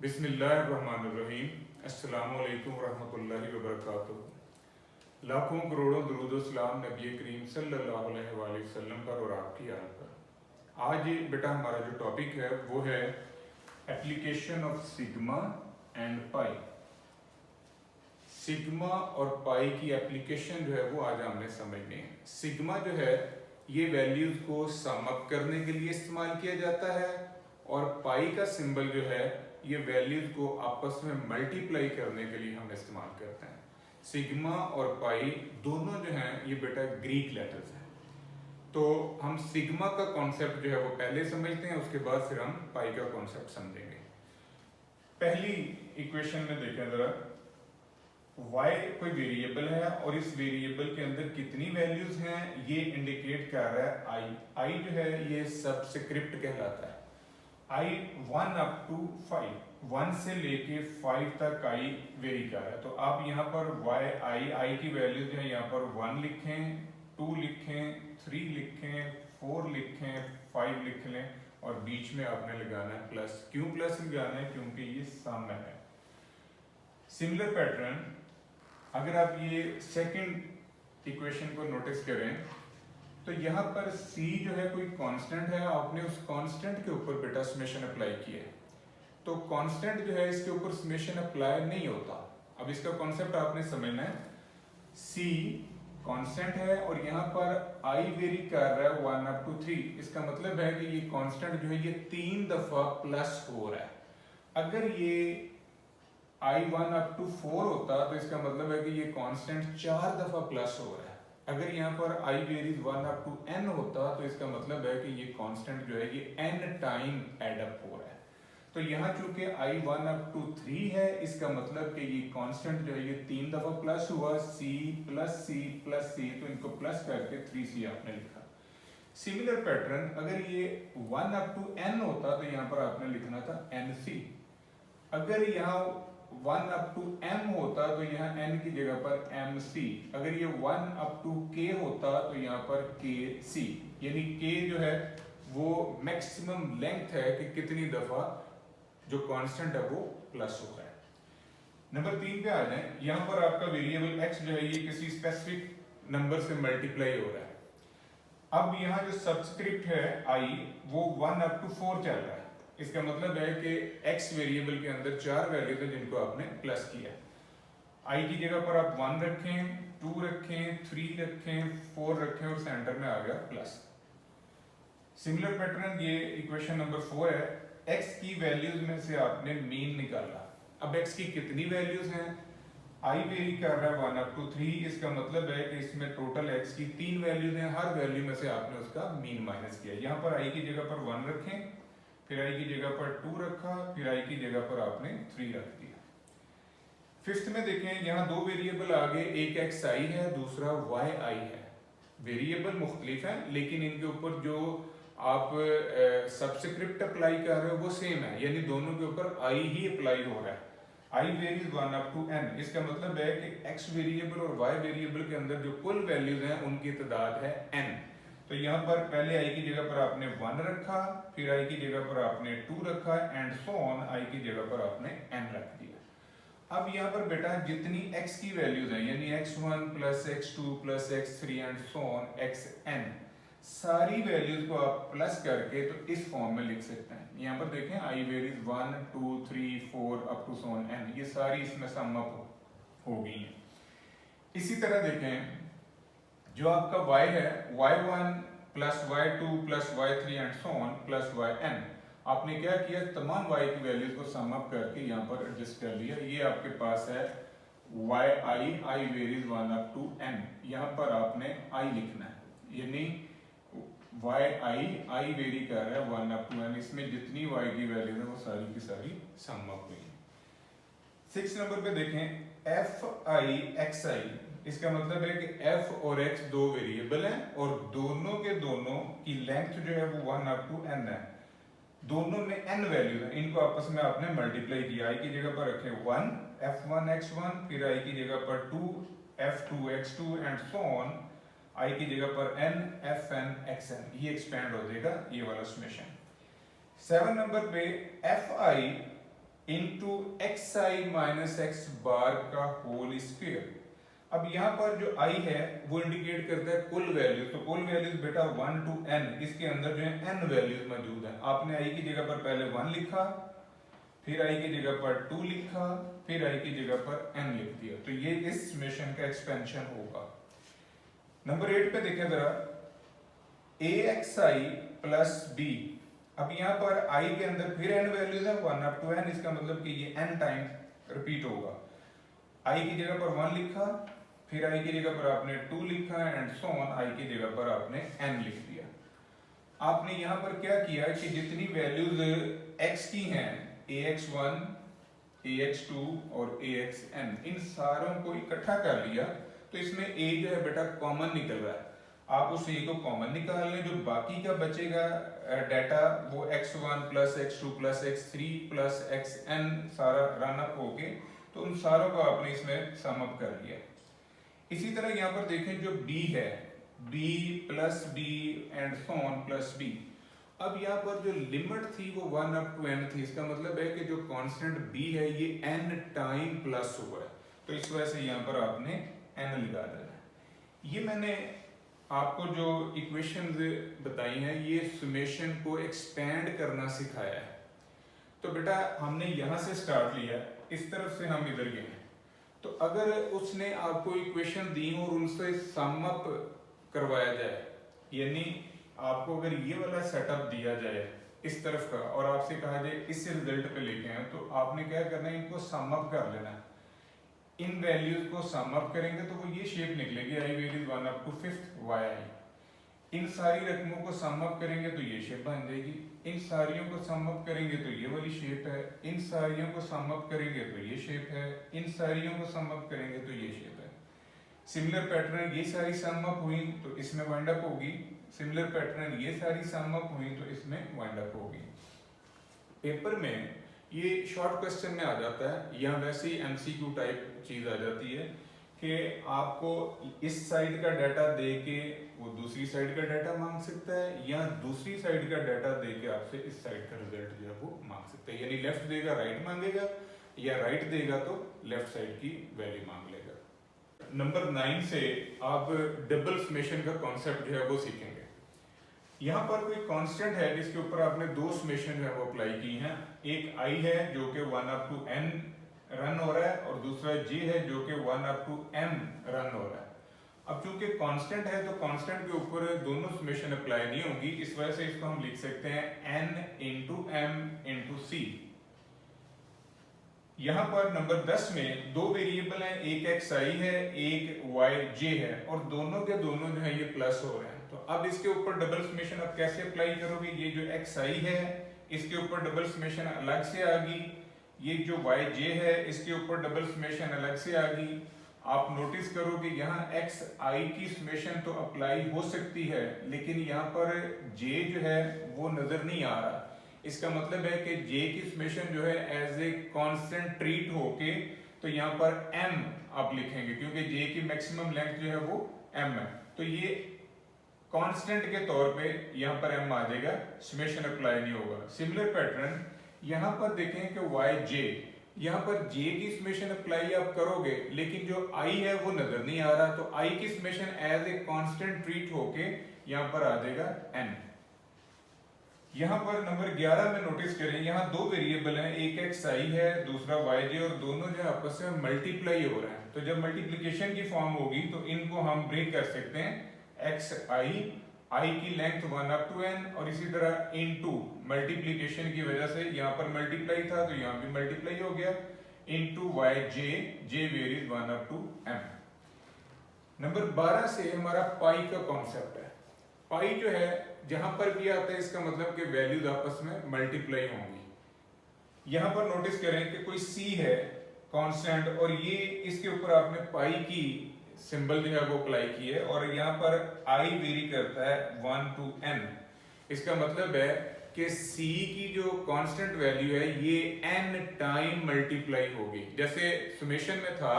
बिस्मिल्लाहिर्रहमानिर्रहीम। अस्सलामुअलैकुम वरहमतुल्लाहि वबरकातुहू। लाखों करोड़ों दुरूद व सलाम नबी करीम सल्लल्लाहु अलैहि वसल्लम पर और आपकी आल पर। आज बेटा हमारा जो टॉपिक है वो है application of sigma and pi. Sigma और पाई की एप्लीकेशन जो है वो आज हमने समझनी है। सिग्मा जो है ये वैल्यूज को सम अप करने के लिए इस्तेमाल किया जाता है और पाई का सिंबल जो है ये वैल्यूज को आपस में मल्टीप्लाई करने के लिए हम इस्तेमाल करते हैं। सिग्मा और पाई दोनों जो हैं ये बेटा ग्रीक लेटर्स हैं। तो हम सिग्मा का कॉन्सेप्ट जो है वो पहले समझते हैं, उसके बाद फिर हम पाई का कॉन्सेप्ट समझेंगे। पहली इक्वेशन में देखें जरा, y कोई वेरिएबल है और इस वेरिएबल के अंदर कितनी वैल्यूज हैं ये इंडिकेट कर रहा है i जो है ये सबस्क्रिप्ट कहलाता है। i 1 अप टू 5, 1 से लेके 5 तक i वेरी कर रहा है। तो आप यहाँ पर i की वैल्यू जो है यहाँ पर 1 लिखें, 2 लिखें, 3 लिखें, 4 लिखें, 5 लिख लें और बीच में आपने लगाना है प्लस। क्यों प्लस लगाना है? क्योंकि ये सम है। सिमिलर पैटर्न अगर आप ये सेकंड इक्वेशन को नोटिस करें तो यहाँ पर c जो है कोई कांस्टेंट है, आपने उस कांस्टेंट के ऊपर बेटा समेशन अप्लाई किया है। तो कांस्टेंट जो है इसके ऊपर समेशन अप्लाई नहीं होता। अब इसका कॉन्सेप्ट आपने समझना है। c कांस्टेंट है और यहाँ पर i वेरी कर रहा है 1 अप टू 3। इसका मतलब है कि ये कांस्टेंट जो है ये 3 दफा प्लस हो रहा है। अगर ये i 1 अप टू 4 होता तो इसका मतलब है कि ये कांस्टेंट 4 दफा प्लस हो रहा है। अगर यहाँ पर i varies 1 up to n होता तो इसका मतलब है कि ये कांस्टेंट जो है ये n टाइम एड अप हो रहा है। तो यहाँ चूंकि i 1 अप टू 3 है, इसका मतलब कि ये कांस्टेंट जो है ये 3 दफा प्लस हुआ, c plus c plus c, तो इनको प्लस करके 3c आपने लिखा। सिमिलर पैटर्न अगर ये 1 अप टू n होता तो यहाँ पर आपने लिखना था nc। अगर यहाँ 1 अप टू m होता तो यहाँ n की जगह पर mc। अगर ये 1 अप टू k होता तो यहाँ पर kc, यानी k जो है वो मैक्सिमम लेंथ है कि कितनी दफा जो कांस्टेंट है वो प्लस हो रहा है। नंबर 3 पे आ जाए। यहाँ पर आपका वेरिएबल x जो है ये किसी स्पेसिफिक नंबर से मल्टीप्लाई हो रहा है। अब यहाँ जो सबस्क्रिप्ट है i वो 1 अप टू 4 चल रहा है। इसका मतलब है कि x वेरिएबल के अंदर 4 वैल्यूज हैं जिनको आपने प्लस किया। i की जगह पर आप 1 रखें, 2 रखें, 3 रखें, 4 रखें और सेंटर में आ गया प्लस। सिमिलर पैटर्न ये इक्वेशन नंबर 4 है। x की वैल्यूज में से आपने मीन निकाला। अब x की कितनी वैल्यूज हैं? i वेरी कर रहा है 1 अप टू 3। इसका मतलब है कि इसमें टोटल x की 3 वैल्यूज हैं, हर वैल्यू में से आपने उसका मीन माइनस किया। यहाँ पर i की जगह पर 1 रखें, फिर i की जगह पर 2 रखा, फिर i की जगह पर आपने 3 रख दिया। फिफ्थ में देखें, यहाँ दो वेरिएबल आगे, एक xi है, दूसरा yi है। वेरिएबल मुख्तलिफ हैं लेकिन इनके ऊपर जो आप सबस्क्रिप्ट अप्लाई कर रहे हो वो सेम है, यानी दोनों के ऊपर i ही अप्लाई हो रहा है। i varies 1 up to n। इसका मतलब है कि x वेरिएबल और y वेरिएबल के अंदर जो कुल वैल्यूज हैं उनकी तादाद है n। तो यहाँ पर पहले i की जगह पर आपने 1 रखा, फिर i की जगह पर आपने 2 रखा एंड सो ऑन, i की जगह पर आपने n रख दिया। अब यहाँ पर बेटा जितनी x की वैल्यूज हैं यानी x1 plus x2 plus x3 and so on xn, सारी वैल्यूज को आप प्लस करके तो इस फॉर्म में लिख सकते हैं। यहाँ पर देखें i varies 1 2 3 4 up to so on n, ये सारी इसमें सम अप हो गई हैं। इसी तरह देखें जो आपका y है, y1 plus y2 plus y3 and so on plus yn, आपने क्या किया? तमाम y की वैल्यूज को सम अप करके यहाँ पर एडजस्ट कर लिया। ये आपके पास है yi varies 1 up to n। यहाँ पर आपने i लिखना है, यानी yi वेरी कर रहा है 1 अप टू n। इसमें जितनी y की वैल्यूज है वो सारी की सारी सम अप हुई। 6 नंबर पे देखें fi xi। इसका मतलब है कि f और x दो वेरिएबल हैं और दोनों के दोनों की लेंथ जो है वो 1 अप टू n है। दोनों में n वैल्यूज हैं, इनको आपस में आपने मल्टीप्लाई किया। i की जगह पर रखे 1 f1 x1, फिर i की जगह पर 2 f2 x2 and so on, i की जगह पर n fn xn। ये एक्सपेंड हो जाएगा ये वाला समेशन। 7 नंबर पे fi इंटू एक्स आई माइनस एक्स बार का होल स्क्वायर। अब यहाँ पर जो i है वो इंडिकेट करता है कुल वैल्यू, तो कुल वैल्यूज बेटा 1 to n, इसके अंदर जो है n वैल्यूज मौजूद है। आपने i की जगह पर पहले 1 लिखा, फिर i की जगह पर 2 लिखा, फिर i की जगह पर n लिख दिया, तो ये इस समेशन का एक्सपेंशन होगा। नंबर 8 पे देखें जरा, axi प्लस b। अब यहाँ पर i के अंदर फिर n वैल्यूज है 1 up to n, इसका मतलब कि ये n टाइम्स रिपीट होगा। i की जगह पर 1 लिखा, फिर i की जगह पर आपने 2 लिखा एंड सो ऑन, i की जगह पर आपने n लिख दिया। आपने यहाँ पर क्या किया कि जितनी वैल्यूज x की हैं, ax1, ax2 और axn, इन सारों को इकट्ठा कर लिया, तो इसमें a जो है बेटा कॉमन निकल रहा है। आप उस a को कॉमन निकाल लें, जो बाकी का बचेगा डाटा वो x1 plus x2 plus x3 plus xn सारा रन अप होके, तो उन सारों को आपने इसमें सम अप कर लिया। इसी तरह यहाँ पर देखें जो b है, b plus b and so on plus b। अब यहाँ पर जो लिमिट थी वो 1 up to n थी, इसका मतलब है कि जो कांस्टेंट b है ये n टाइम प्लस हुआ है, तो इस वजह से यहाँ पर आपने n लगा देना। ये मैंने आपको जो इक्वेशंस बताई हैं ये समेशन को एक्सपेंड करना सिखाया है। तो बेटा हमने यहाँ से स्टार्ट लिया, इस तरफ से हम इधर गए, तो अगर उसने आपको इक्वेशन दी हो और उनसे सम अप करवाया जाए, यानी आपको अगर ये वाला सेटअप दिया जाए इस तरफ का और आपसे कहा जाए इस रिजल्ट पे लेके आए, तो आपने क्या करना है, इनको सम अप कर लेना है। इन वैल्यूज को सम अप करेंगे तो वो ये शेप निकलेगी, i values 1 up to 5th yi। इन सारी रकमों को सम अप करेंगे तो ये शेप बन जाएगी, इन सारियों को सम अप करेंगे तो ये वाली शेप है, इन सारियों को सम अप करेंगे तो ये शेप है, इन सारियों को सम अप करेंगे तो ये शेप है। सिमिलर पैटर्न ये सारी सम अप हुई तो इसमें वाइंड अप होगी, सिमिलर पैटर्न ये सारी सम अप हुई तो इसमें वाइंड अप होगी। पेपर में ये शॉर्ट क्वेश्चन में आ जाता है, या वैसे ही एमसीक्यू टाइप चीज आ जाती है कि आपको इस साइड का डाटा दे के वो दूसरी साइड का डाटा मांग सकता है, या दूसरी साइड का डाटा दे के आपसे इस साइड का रिजल्ट जो है वो मांग सकता है। यानी लेफ्ट देगा राइट मांगेगा, या राइट देगा तो लेफ्ट साइड की वैल्यू मांग लेगा। नंबर 9 से आप डबल समेशन का कॉन्सेप्ट जो है वो सीखेंगे। यहाँ पर कोई कांस्टेंट है जिसके ऊपर आपने दो समेशन जो है वो अप्लाई की हैं, एक i है जो कि 1 up to n रन हो रहा है और दूसरा j है जो कि 1 up to m रन हो रहा है। अब चूंकि कांस्टेंट है तो कांस्टेंट के ऊपर दोनों समेशन अप्लाई नहीं होगी, इस वजह से इसको हम लिख सकते हैं n into m into c। यहाँ पर नंबर 10 में दो वेरिएबल हैं, एक xi है एक yj है, और दोनों के दोनों जो है ये प्लस हो रहे हैं। तो अब इसके ऊपर डबल समेशन आप कैसे अप्लाई करोगे, ये जो xi है इसके ऊपर डबल समेशन अलग से आ गई, ये जो yj है इसके ऊपर डबल समेशन अलग से आ गई। आप नोटिस करोगे यहाँ xi की समेशन तो अप्लाई हो सकती है, लेकिन यहाँ पर j जो है वो नजर नहीं आ रहा। इसका मतलब है कि j की समेशन जो है एज ए कांस्टेंट ट्रीट होके तो यहाँ पर m आप लिखेंगे, क्योंकि j की मैक्सिमम लेंथ जो है वो m है, तो ये कांस्टेंट के तौर पे यहाँ पर m आ जाएगा, समेशन अप्लाई नहीं होगा। सिमिलर पैटर्न यहाँ पर देखें कि yj, यहाँ पर j की समेशन अप्लाई आप करोगे लेकिन जो i है वो नजर नहीं आ रहा, तो i की summation as a constant treat होके यहाँ पर आ जाएगा n। यहाँ पर नंबर 11 में नोटिस करें, यहाँ दो वेरिएबल हैं, एक xi है दूसरा yj, और दोनों जो आपस में मल्टीप्लाई हो रहे हैं। तो जब मल्टीप्लिकेशन की फॉर्म होगी तो इनको हम ब्रेक कर सकते हैं, xi i की लेंथ 1 up to n, और इसी तरह इनटू मल्टीप्लिकेशन की वजह से यहाँ पर मल्टीप्लाई था तो यहाँ भी मल्टीप्लाई हो गया, into yj, j varies 1 up to m। Number 12 से हमारा पाई का कॉन्सेप्ट है। पाई जो है जहां पर भी आता है इसका मतलब कि वैल्यूज आपस में मल्टीप्लाई होंगी। यहां पर नोटिस करें कि कोई c है कांस्टेंट, और ये इसके ऊपर आपने पाई की सिंबल जो है वो अप्लाई की है, और यहाँ पर i वेरी करता है 1 to n। इसका मतलब है कि c की जो कांस्टेंट वैल्यू है ये n टाइम मल्टीप्लाई होगी। जैसे समेशन में था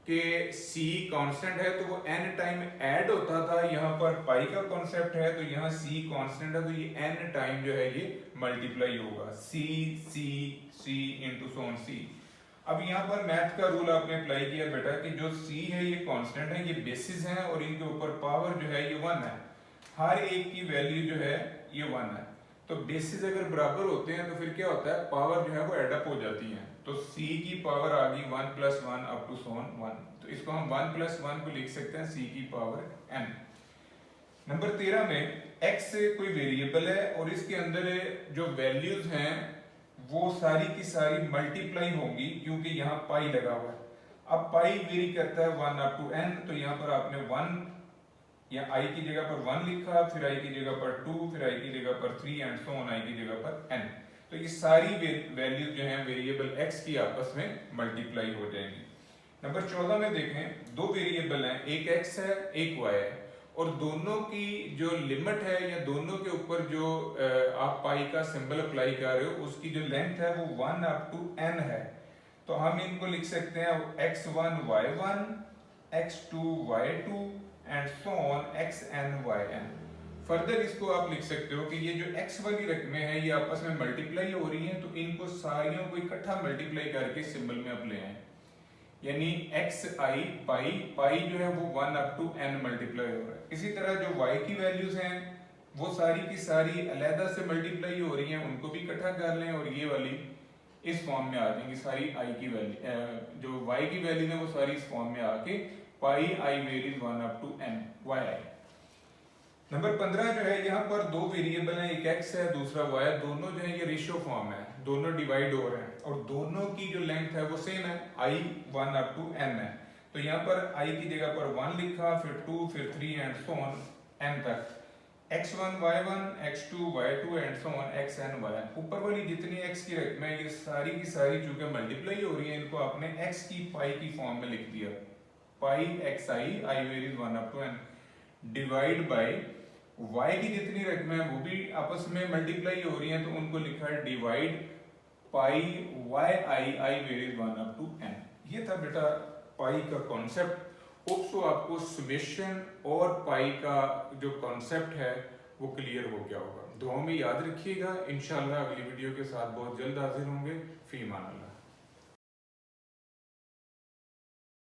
कि c कांस्टेंट है तो वो n टाइम ऐड होता था, यहाँ पर पाई का कॉन्सेप्ट है तो यहाँ c कांस्टेंट है तो ये n टाइम जो है ये मल्टीप्लाई होगा, c c c into so on c। अब यहाँ पर मैथ का रूल आपने अप्लाई किया बेटा कि जो c है ये कांस्टेंट है, ये बेसिस है और इनके ऊपर पावर जो है ये 1 है, हर एक की वैल्यू जो है ये 1 है। तो बेसिस अगर बराबर होते हैं तो फिर क्या होता है, पावर जो है वो एडअप हो जाती है। तो c की पावर आ गई 1 + 1 अप टू सो ऑन 1, तो इसको हम 1 + 1 को लिख सकते हैं c की पावर n। नंबर 13 में x कोई वेरिएबल है और इसके अंदर जो वैल्यूज हैं वो सारी की सारी मल्टीप्लाई होंगी क्योंकि यहाँ पाई लगा हुआ है। अब पाई वेरी करता है 1 अप टू n, तो यहाँ पर आपने 1 या i की जगह पर 1 लिखा, फिर i की जगह पर 2, फिर i की जगह पर 3 एंड सो ऑन i की जगह पर n। तो ये सारी वैल्यू जो है वेरिएबल x की आपस में मल्टीप्लाई हो जाएंगी। नंबर 14 में देखें, दो वेरिएबल हैं, एक x है एक y है, और दोनों की जो लिमिट है या दोनों के ऊपर जो आप पाई का सिंबल अप्लाई कर रहे हो उसकी जो लेंथ है वो 1 अप टू n है। तो हम इनको लिख सकते हैं x1 y1 x2 y2 and so on xn yn। Further इसको आप लिख सकते हो कि ये जो x वाली रकमें हैं ये आपस में मल्टीप्लाई हो रही हैं, तो इनको सारियों को इकट्ठा मल्टीप्लाई करके सिंबल में आप ले आए, यानी xi पाई पाई जो है वो 1 अप टू n मल्टीप्लाई हो रहा है। इसी तरह जो y की वैल्यूज हैं वो सारी की सारी अलहदा से मल्टीप्लाई हो रही हैं, उनको भी इकट्ठा कर लें और ये वाली इस फॉर्म में आ जाएंगी सारी i की वैल्यू, जो y की वैल्यू है वो सारी इस फॉर्म में आके pi i varies 1 up to n yi। Number 15 जो है यहाँ पर दो वेरिएबल हैं, एक x है दूसरा y है, दोनों जो है ये रेशियो फॉर्म है, दोनों डिवाइड हो रहे हैं और दोनों की जो लेंथ है वो सेम है, i 1 अप टू n है। तो यहाँ पर i की जगह पर 1 लिखा, फिर 2 फिर 3 एंड सो ऑन n तक, x1 y1 x2 y2 and so on xn yn। ऊपर वाली जितनी x की रकम है ये सारी की सारी चूंकि मल्टीप्लाई हो रही है, इनको आपने x की पाई की फॉर्म में लिख दिया, pi xi i varies 1 up to n divide by y की जितनी रकम है वो भी आपस में मल्टीप्लाई हो रही हैं, तो उनको लिखा है divide pi yi i varies 1 up to n। ये था बेटा पाई का कॉन्सेप्ट। होप्सो आपको समेशन और पाई का जो कॉन्सेप्ट है वो क्लियर हो गया होगा। दुआओं में याद रखिएगा, इंशाल्लाह अगली वीडियो के साथ बहुत जल्द हाजिर होंगे। फी मान अल्लाह।